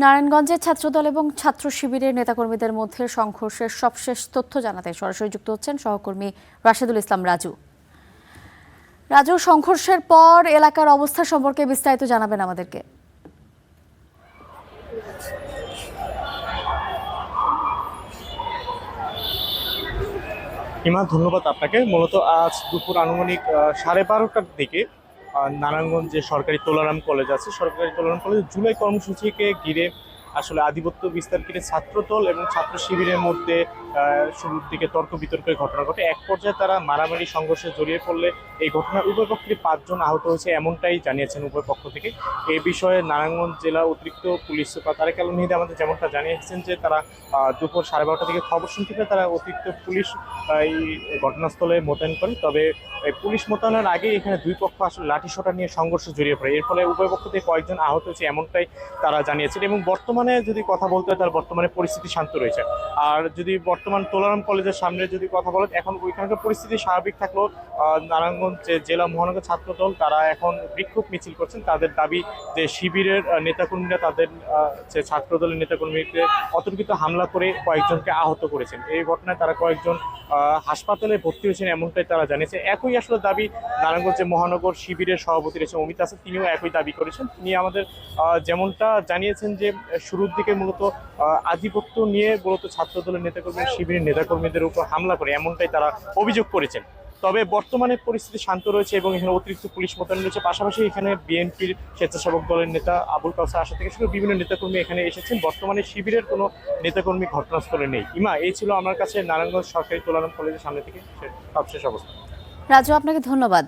নারায়ণগঞ্জে ছাত্রদল এবং ছাত্র শিবিরের নেতাকর্মীদের মধ্যে সংঘর্ষের সবশেষ তথ্য জানাতে সরাসরি যুক্ত হচ্ছেন সহকর্মী রাশেদুল ইসলাম রাজু। রাজু, সংঘর্ষের পর এলাকার অবস্থা সম্পর্কে বিস্তারিত জানাবেন আমাদেরকে। হিমা, ধন্যবাদ আপনাকে। মূলত আজ দুপুর আনুমানিক 12:30টার দিকে নারায়ণগঞ্জ যে সরকারি তোলারাম কলেজ আছে, সরকারি তোলারাম কলেজ জুলাই কর্মসূচিকে ঘিরে আসলে আধিপত্য বিস্তার করে ছাত্রদল এবং ছাত্র শিবিরের মধ্যে শুরুর দিকে তর্ক বিতর্কের ঘটনা ঘটে। এক পর্যায়ে তারা মারামারি সংঘর্ষে জড়িয়ে পড়লে এই ঘটনায় উভয় পক্ষের 5 জন আহত হয়েছে, এমনটাই জানিয়েছেন উভয় পক্ষ থেকে। এই বিষয়ে নারায়ণগঞ্জ জেলা অতিরিক্ত পুলিশ সুপার তারেক আলম মেহেদী আমাদের যেমনটা জানিয়েছেন যে তারা দুপুর 12:30 থেকে খবর শুনতে পেয়ে তারা অতিরিক্ত পুলিশ এই ঘটনাস্থলে মোতায়েন করে। তবে পুলিশ মোতায়েনের আগে এখানে দুই পক্ষ আসলে লাঠিসোঁটা নিয়ে সংঘর্ষে জড়িয়ে পড়ে। এর ফলে উভয় পক্ষ থেকে কয়েকজন আহত হয়েছে, এমনটাই তারা জানিয়েছেন। এবং বর্তমানে যদি কথা বলতে হয়, তার বর্তমানে পরিস্থিতি শান্ত রয়েছে। আর যদি বর্তমান তোলারাম কলেজের সামনে যদি কথা বলেন, এখন ওইখানকার পরিস্থিতি স্বাভাবিক থাকলেও নারায়ণগঞ্জ জেলা মহানগর ছাত্রদল তারা এখন বিক্ষোভ মিছিল করছেন। তাদের দাবি যে শিবিরের নেতাকর্মীরা তাদের যে ছাত্রদলের নেতাকর্মীকে অতর্কিত হামলা করে কয়েকজনকে আহত করেছেন। এই ঘটনায় তারা কয়েকজন হাসপাতালে ভর্তি হয়েছেন, এমনটাই তারা জানিয়েছে। একই আসলে দাবি নারায়ণগঞ্জ মহানগর শিবিরের সভাপতি রয়েছে অমিত আছেন, তিনিও একই দাবি করেছেন। তিনি আমাদের যেমনটা জানিয়েছেন যে শুরুর দিকে মূলত আধিপত্য নিয়ে মূলত ছাত্রদলের নেতাকর্মী শিবিরের নেতাকর্মীদের উপর হামলা করে, এমনটাই তারা অভিযোগ করেছেন। তবে বর্তমানে পরিস্থিতি শান্ত রয়েছে এবং এখানে অতিরিক্ত পুলিশ মোতায়েন রয়েছে। পাশাপাশি এখানে বিএনপির স্বেচ্ছাসেবক দলের নেতা আবুল কাউসার আশা থেকে শুরু বিভিন্ন নেতাকর্মী এখানে এসেছেন। বর্তমানে শিবিরের কোনো নেতাকর্মী ঘটনাস্থলে নেই। ইমা, এই ছিল আমার কাছে নারায়ণগঞ্জ সরকারি তোলারাম কলেজের সামনে থেকে সবশেষ অবস্থা। রাজু, আপনাকে ধন্যবাদ।